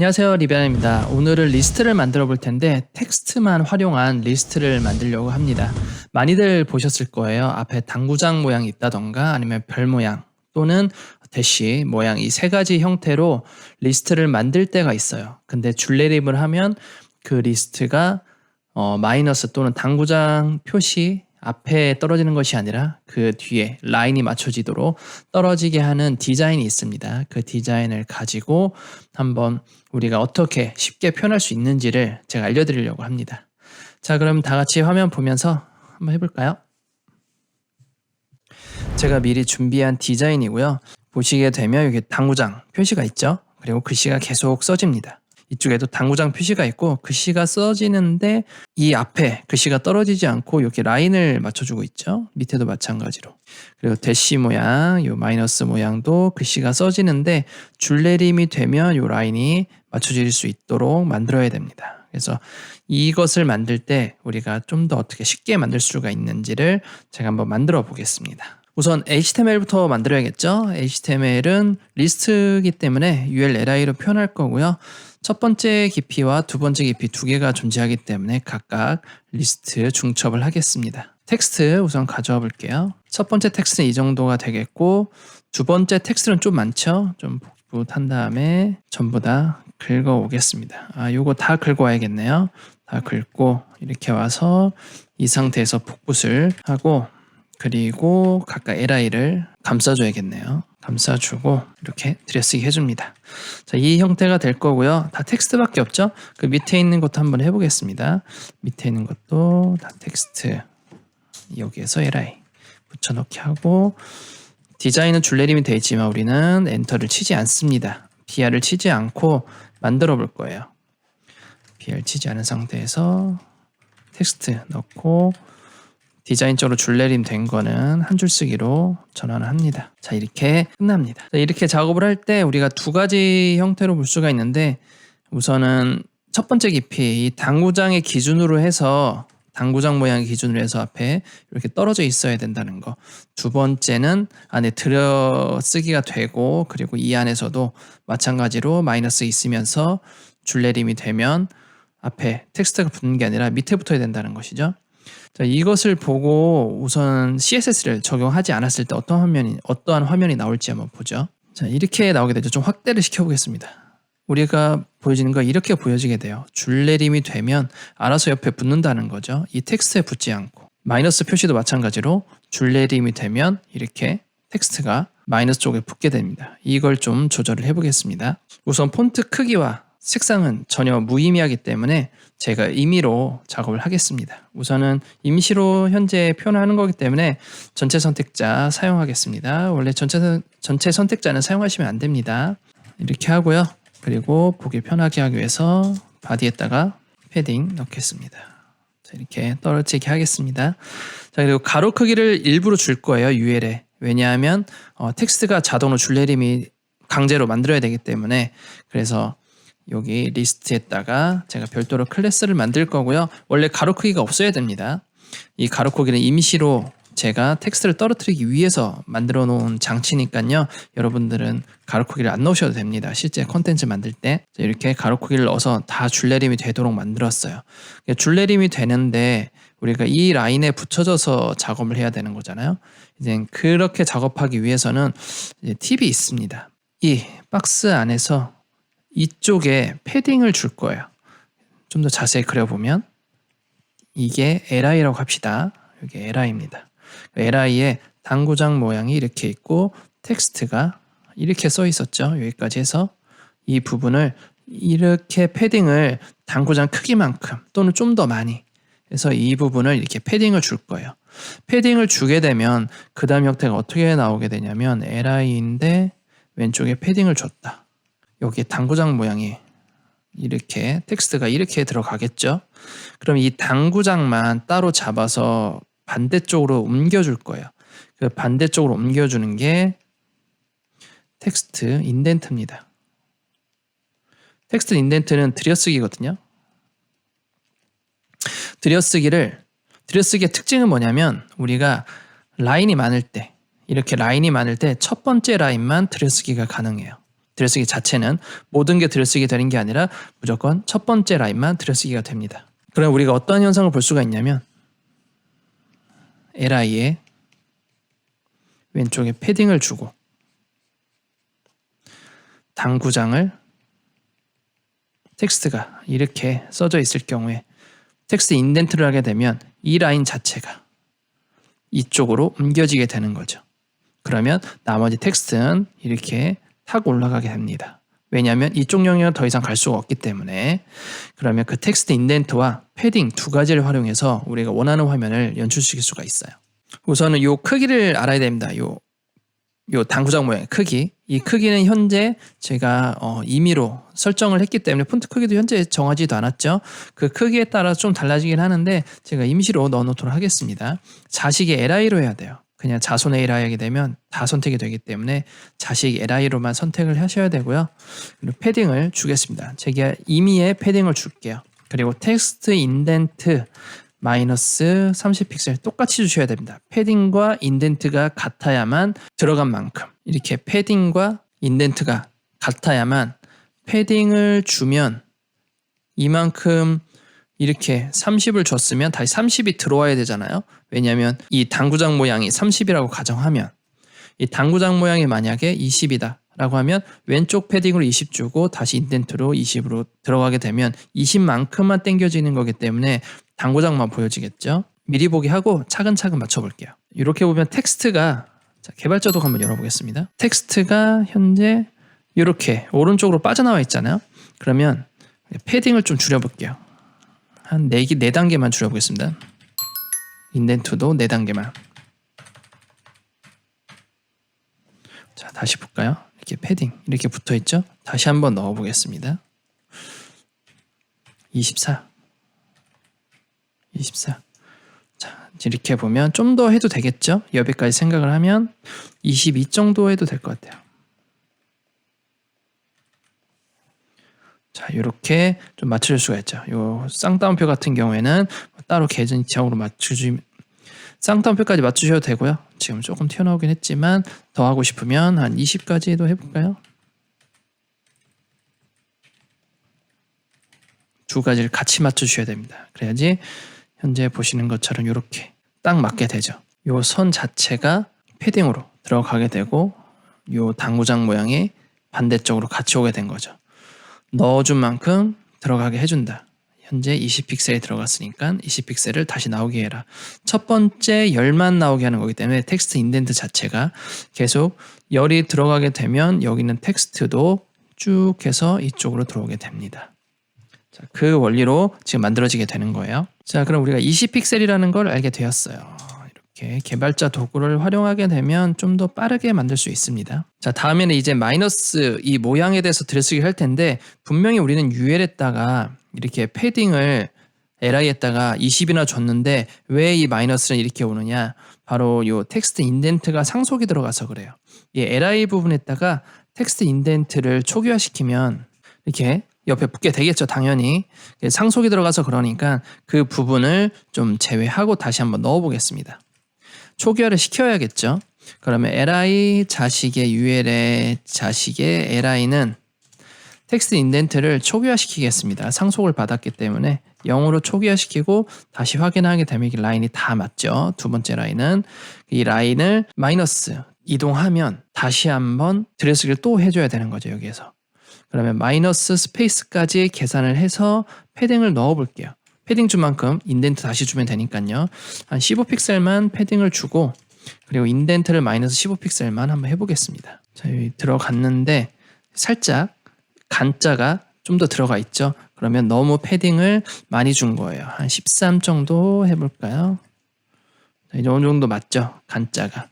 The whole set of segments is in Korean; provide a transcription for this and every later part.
안녕하세요, 리변입니다. 오늘은 리스트를 만들어 볼 텐데 텍스트만 활용한 리스트를 만들려고 합니다. 많이들 보셨을 거예요. 앞에 당구장 모양이 있다던가 아니면 별 모양 또는 대시 모양 이 세 가지 형태로 리스트를 만들 때가 있어요. 근데 줄내림을 하면 그 리스트가 마이너스 또는 당구장 표시 앞에 떨어지는 것이 아니라 그 뒤에 라인이 맞춰지도록 떨어지게 하는 디자인이 있습니다. 그 디자인을 가지고 한번 우리가 어떻게 쉽게 표현할 수 있는지를 제가 알려드리려고 합니다. 자, 그럼 다 같이 화면 보면서 한번 해볼까요? 제가 미리 준비한 디자인이고요. 보시게 되면 여기 당구장 표시가 있죠. 그리고 글씨가 계속 써집니다. 이쪽에도 당구장 표시가 있고 글씨가 써지는데 이 앞에 글씨가 떨어지지 않고 여기 라인을 맞춰주고 있죠. 밑에도 마찬가지로. 그리고 대시 모양, 이 마이너스 모양도 글씨가 써지는데 줄내림이 되면 이 라인이 맞춰질 수 있도록 만들어야 됩니다. 그래서 이것을 만들 때 우리가 좀 더 어떻게 쉽게 만들 수가 있는지를 제가 한번 만들어 보겠습니다. 우선 HTML부터 만들어야겠죠. HTML은 리스트이기 때문에 URLI로 표현할 거고요. 첫 번째 깊이와 두 번째 깊이 두 개가 존재하기 때문에 각각 리스트 중첩을 하겠습니다. 텍스트 우선 가져와 볼게요. 첫 번째 텍스트는 이 정도가 되겠고 두 번째 텍스트는 좀 많죠. 좀 복붙한 다음에 전부 다 긁어 오겠습니다. 요거 다 긁어 와야겠네요. 다 긁고 이렇게 와서 이 상태에서 복붙을 하고 그리고 각각 LI를 감싸줘야겠네요. 감싸주고 이렇게 들여쓰기 해줍니다. 자, 이 형태가 될 거고요. 다 텍스트밖에 없죠? 그 밑에 있는 것도 한번 해보겠습니다. 밑에 있는 것도 다 텍스트. 여기에서 LI 붙여넣기 하고 디자인은 줄내림이 되어 있지만 우리는 엔터를 치지 않습니다. BR을 치지 않고 만들어 볼 거예요. BR 치지 않은 상태에서 텍스트 넣고 디자인적으로 줄내림 된 거는 한 줄 쓰기로 전환을 합니다. 자, 이렇게 끝납니다. 자, 이렇게 작업을 할 때 우리가 두 가지 형태로 볼 수가 있는데 우선은 첫 번째 깊이 이 당구장의 기준으로 해서 당구장 모양의 기준으로 해서 앞에 이렇게 떨어져 있어야 된다는 거. 두 번째는 안에 들여쓰기가 되고 그리고 이 안에서도 마찬가지로 마이너스 있으면서 줄내림이 되면 앞에 텍스트가 붙는 게 아니라 밑에 붙어야 된다는 것이죠. 자, 이것을 보고 우선 CSS를 적용하지 않았을 때 어떠한 화면이 나올지 한번 보죠. 자, 이렇게 나오게 되죠. 좀 확대를 시켜보겠습니다. 우리가 보여지는 거 이렇게 보여지게 돼요. 줄내림이 되면 알아서 옆에 붙는다는 거죠. 이 텍스트에 붙지 않고. 마이너스 표시도 마찬가지로 줄내림이 되면 이렇게 텍스트가 마이너스 쪽에 붙게 됩니다. 이걸 좀 조절을 해보겠습니다. 우선 폰트 크기와 색상은 전혀 무의미하기 때문에 제가 임의로 작업을 하겠습니다. 우선은 임시로 현재 표현하는 거기 때문에 전체 선택자 사용하겠습니다. 원래 전체 선택자는 사용하시면 안 됩니다. 이렇게 하고요. 그리고 보기 편하게 하기 위해서 바디에다가 패딩 넣겠습니다. 자, 이렇게 떨어지게 하겠습니다. 자, 그리고 가로 크기를 일부러 줄 거예요. UL에. 왜냐하면 텍스트가 자동으로 줄내림이 강제로 만들어야 되기 때문에 그래서 여기 리스트에다가 제가 별도로 클래스를 만들 거고요. 원래 가로 크기가 없어야 됩니다. 이 가로 크기는 임시로 제가 텍스트를 떨어뜨리기 위해서 만들어 놓은 장치니까요. 여러분들은 가로 크기를 안 넣으셔도 됩니다. 실제 콘텐츠 만들 때 이렇게 가로 크기를 넣어서 다 줄내림이 되도록 만들었어요. 줄내림이 되는데 우리가 이 라인에 붙여져서 작업을 해야 되는 거잖아요. 이제 그렇게 작업하기 위해서는 이제 팁이 있습니다. 이 박스 안에서 이쪽에 패딩을 줄 거예요. 좀 더 자세히 그려보면 이게 LI라고 합시다. 여기 LI입니다. LI에 당구장 모양이 이렇게 있고 텍스트가 이렇게 써 있었죠. 여기까지 해서 이 부분을 이렇게 패딩을 당구장 크기만큼 또는 좀 더 많이 해서 이 부분을 이렇게 패딩을 줄 거예요. 패딩을 주게 되면 그 다음 형태가 어떻게 나오게 되냐면 LI인데 왼쪽에 패딩을 줬다. 여기 당구장 모양이 이렇게 텍스트가 이렇게 들어가겠죠. 그럼 이 당구장만 따로 잡아서 반대쪽으로 옮겨줄 거예요. 그 반대쪽으로 옮겨주는 게 텍스트 인덴트입니다. 텍스트 인덴트는 들여쓰기거든요. 들여쓰기의 특징은 뭐냐면 우리가 라인이 많을 때 이렇게 라인이 많을 때 첫 번째 라인만 들여쓰기가 가능해요. 들여쓰기 자체는 모든 게 들여쓰기 되는 게 아니라 무조건 첫 번째 라인만 들여쓰기가 됩니다. 그럼 우리가 어떠한 현상을 볼 수가 있냐면 li에 왼쪽에 패딩을 주고 당구장을 텍스트가 이렇게 써져 있을 경우에 텍스트 인덴트를 하게 되면 이 라인 자체가 이쪽으로 옮겨지게 되는 거죠. 그러면 나머지 텍스트는 이렇게 탁 올라가게 됩니다. 왜냐하면 이쪽 영역은 더 이상 갈 수가 없기 때문에. 그러면 그 텍스트 인덴트와 패딩 두 가지를 활용해서 우리가 원하는 화면을 연출시킬 수가 있어요. 우선은 이 크기를 알아야 됩니다. 요 당구장 모양의 크기. 이 크기는 현재 제가 임의로 설정을 했기 때문에 폰트 크기도 현재 정하지도 않았죠. 그 크기에 따라 좀 달라지긴 하는데 제가 임시로 넣어놓도록 하겠습니다. 자식이 li로 해야 돼요. 그냥 자손 A라 하게 되면 다 선택이 되기 때문에 자식 li로만 선택을 하셔야 되고요. 그리고 패딩을 주겠습니다. 제가 임의의 패딩을 줄게요. 그리고 텍스트 인덴트 마이너스 30픽셀 똑같이 주셔야 됩니다. 패딩과 인덴트가 같아야만 들어간 만큼 이렇게 패딩과 인덴트가 같아야만 패딩을 주면 이만큼 이렇게 30을 줬으면 다시 30이 들어와야 되잖아요. 왜냐하면 이 당구장 모양이 30이라고 가정하면 이 당구장 모양이 만약에 20이다 라고 하면 왼쪽 패딩으로 20 주고 다시 인덴트로 20으로 들어가게 되면 20만큼만 땡겨지는 거기 때문에 당구장만 보여지겠죠. 미리 보기 하고 차근차근 맞춰볼게요. 이렇게 보면 텍스트가 개발자 독 한번 열어보겠습니다. 텍스트가 현재 이렇게 오른쪽으로 빠져나와 있잖아요. 그러면 패딩을 좀 줄여볼게요. 한 4단계만 줄여보겠습니다. 인덴트도 4단계만. 자, 다시 볼까요? 이렇게 패딩 이렇게 붙어있죠? 다시 한번 넣어보겠습니다. 24. 자, 이렇게 보면 좀 더 해도 되겠죠? 여기까지 생각을 하면 22 정도 해도 될 것 같아요. 자, 이렇게 좀 맞춰줄 수가 있죠. 요 쌍따옴표 같은 경우에는 따로 계정으로 맞추지, 쌍따옴표까지 맞추셔도 되고요. 지금 조금 튀어나오긴 했지만 더 하고 싶으면 한 20까지도 해볼까요? 두 가지를 같이 맞춰주셔야 됩니다. 그래야지 현재 보시는 것처럼 이렇게 딱 맞게 되죠. 요 선 자체가 패딩으로 들어가게 되고 요 당구장 모양이 반대쪽으로 같이 오게 된 거죠. 넣어준 만큼 들어가게 해준다. 현재 20픽셀이 들어갔으니까 20픽셀을 다시 나오게 해라. 첫 번째 열만 나오게 하는 거기 때문에 텍스트 인덴트 자체가 계속 열이 들어가게 되면 여기는 텍스트도 쭉 해서 이쪽으로 들어오게 됩니다. 자, 그 원리로 지금 만들어지게 되는 거예요. 자, 그럼 우리가 20픽셀이라는 걸 알게 되었어요. 이렇게 개발자 도구를 활용하게 되면 좀 더 빠르게 만들 수 있습니다. 자, 다음에는 이제 마이너스 이 모양에 대해서 들여쓰기 할 텐데 분명히 우리는 UL에다가 이렇게 패딩을 li에다가 20이나 줬는데 왜 이 마이너스는 이렇게 오느냐? 바로 이 텍스트 인덴트가 상속이 들어가서 그래요. 이 li 부분에다가 텍스트 인덴트를 초기화시키면 이렇게 옆에 붙게 되겠죠, 당연히. 상속이 들어가서 그러니까 그 부분을 좀 제외하고 다시 한번 넣어보겠습니다. 초기화를 시켜야겠죠. 그러면 li 자식의 ul의 자식의 li는 텍스트 인덴트를 초기화시키겠습니다. 상속을 받았기 때문에 0으로 초기화시키고 다시 확인하게 되면 이 라인이 다 맞죠. 두 번째 라인은 이 라인을 마이너스 이동하면 다시 한번 들여쓰기를 또 해줘야 되는 거죠. 여기에서. 그러면 마이너스 스페이스까지 계산을 해서 패딩을 넣어 볼게요. 패딩 준 만큼 인덴트 다시 주면 되니까요. 한 15픽셀만 패딩을 주고 그리고 인덴트를 마이너스 15픽셀만 한번 해보겠습니다. 자, 여기 들어갔는데 살짝 간자가 좀 더 들어가 있죠. 그러면 너무 패딩을 많이 준 거예요. 한 13 정도 해볼까요? 자, 이제 어느 정도 맞죠? 간자가.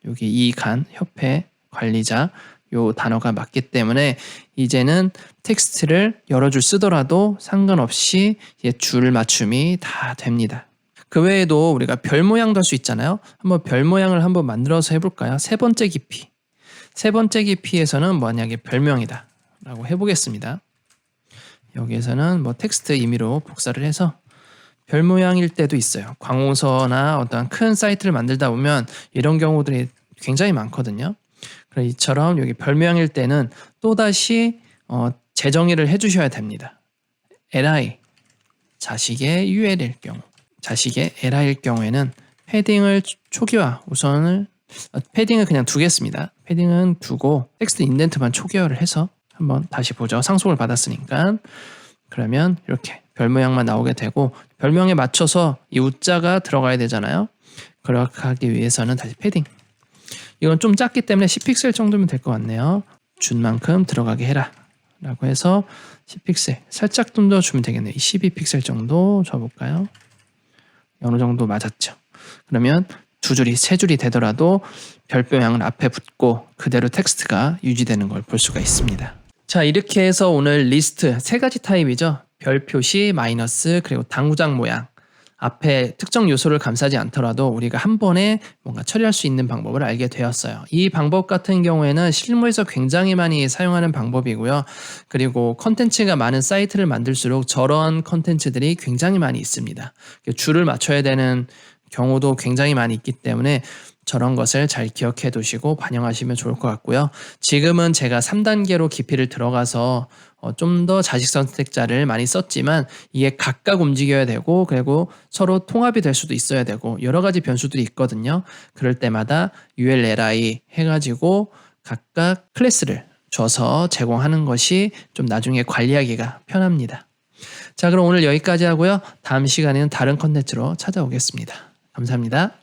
여기 이 간, 협회, 관리자 요 단어가 맞기 때문에 이제는 텍스트를 여러 줄 쓰더라도 상관없이 줄 맞춤이 다 됩니다. 그 외에도 우리가 별 모양도 할 수 있잖아요. 한번 별 모양을 한번 만들어서 해볼까요? 세 번째 깊이. 세 번째 깊이에서는 만약에 별명이다 라고 해보겠습니다. 여기에서는 뭐 텍스트 임의로 복사를 해서 별 모양일 때도 있어요. 광호서나 어떤 큰 사이트를 만들다 보면 이런 경우들이 굉장히 많거든요. 그래서 이처럼 여기 별모양일 때는 또다시 재정의를 해주셔야 됩니다. li 자식의 ul일 경우, 자식의 li일 경우에는 패딩을 초기화, 우선을 패딩을 그냥 두겠습니다. 패딩은 두고 텍스트 인덴트만 초기화를 해서 한번 다시 보죠. 상속을 받았으니까. 그러면 이렇게 별 모양만 나오게 되고, 별 모양에 맞춰서 이 우자가 들어가야 되잖아요. 그렇게 하기 위해서는 다시 패딩, 이건 좀 작기 때문에 10픽셀 정도면 될 것 같네요. 준 만큼 들어가게 해라 라고 해서 10픽셀 살짝 좀 더 주면 되겠네요. 12픽셀 정도 줘볼까요? 어느 정도 맞았죠. 그러면 두 줄이 세 줄이 되더라도 별표양을 앞에 붙고 그대로 텍스트가 유지되는 걸 볼 수가 있습니다. 자, 이렇게 해서 오늘 리스트 세 가지 타입이죠. 별 표시, 마이너스, 그리고 당구장 모양, 앞에 특정 요소를 감싸지 않더라도 우리가 한 번에 뭔가 처리할 수 있는 방법을 알게 되었어요. 이 방법 같은 경우에는 실무에서 굉장히 많이 사용하는 방법이고요. 그리고 컨텐츠가 많은 사이트를 만들수록 저런 컨텐츠들이 굉장히 많이 있습니다. 줄을 맞춰야 되는 경우도 굉장히 많이 있기 때문에 저런 것을 잘 기억해 두시고 반영하시면 좋을 것 같고요. 지금은 제가 3단계로 깊이를 들어가서 좀 더 자식 선택자를 많이 썼지만 이게 각각 움직여야 되고, 그리고 서로 통합이 될 수도 있어야 되고 여러 가지 변수들이 있거든요. 그럴 때마다 ULLI 해가지고 각각 클래스를 줘서 제공하는 것이 좀 나중에 관리하기가 편합니다. 자, 그럼 오늘 여기까지 하고요. 다음 시간에는 다른 컨텐츠로 찾아오겠습니다. 감사합니다.